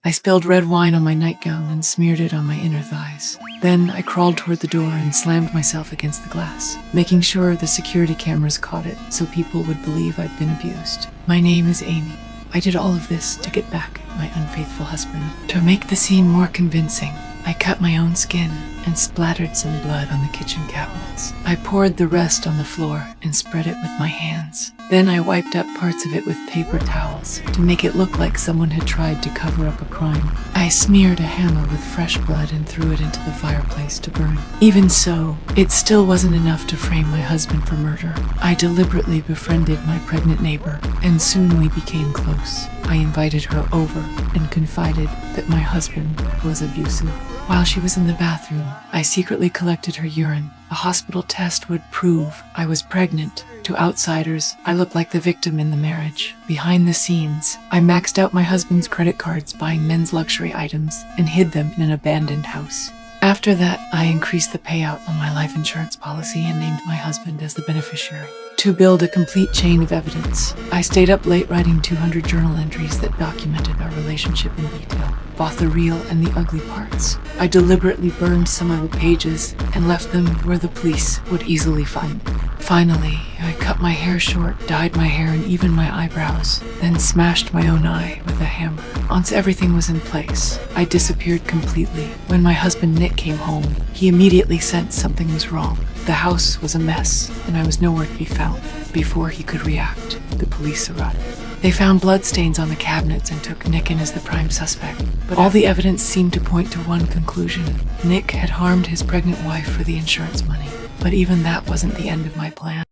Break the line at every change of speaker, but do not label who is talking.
I spilled red wine on my nightgown and smeared it on my inner thighs. Then I crawled toward the door and slammed myself against the glass, making sure the security cameras caught it so people would believe I'd been abused. My name is Amy. I did all of this to get back at my unfaithful husband. To make the scene more convincing, I cut my own skin and splattered some blood on the kitchen cabinets. I poured the rest on the floor and spread it with my hands. Then I wiped up parts of it with paper towels to make it look like someone had tried to cover up a crime. I smeared a hammer with fresh blood and threw it into the fireplace to burn. Even so, it still wasn't enough to frame my husband for murder. I deliberately befriended my pregnant neighbor, and soon we became close. I invited her over and confided that my husband was abusive. While she was in the bathroom, I secretly collected her urine. A hospital test would prove I was pregnant. To outsiders, I looked like the victim in the marriage. Behind the scenes, I maxed out my husband's credit cards buying men's luxury items and hid them in an abandoned house. After that, I increased the payout on my life insurance policy and named my husband as the beneficiary. To build a complete chain of evidence, I stayed up late writing 200 journal entries that documented our relationship in detail, both the real and the ugly parts. I deliberately burned some of the pages and left them where the police would easily find them. Finally, I cut my hair short, dyed my hair and even my eyebrows, then smashed my own eye with a hammer. Once everything was in place, I disappeared completely. When my husband Nick came home, he immediately sensed something was wrong. The house was a mess, and I was nowhere to be found. Before he could react, the police arrived. They found bloodstains on the cabinets and took Nick in as the prime suspect. But all the evidence seemed to point to one conclusion. Nick had harmed his pregnant wife for the insurance money. But even that wasn't the end of my plan.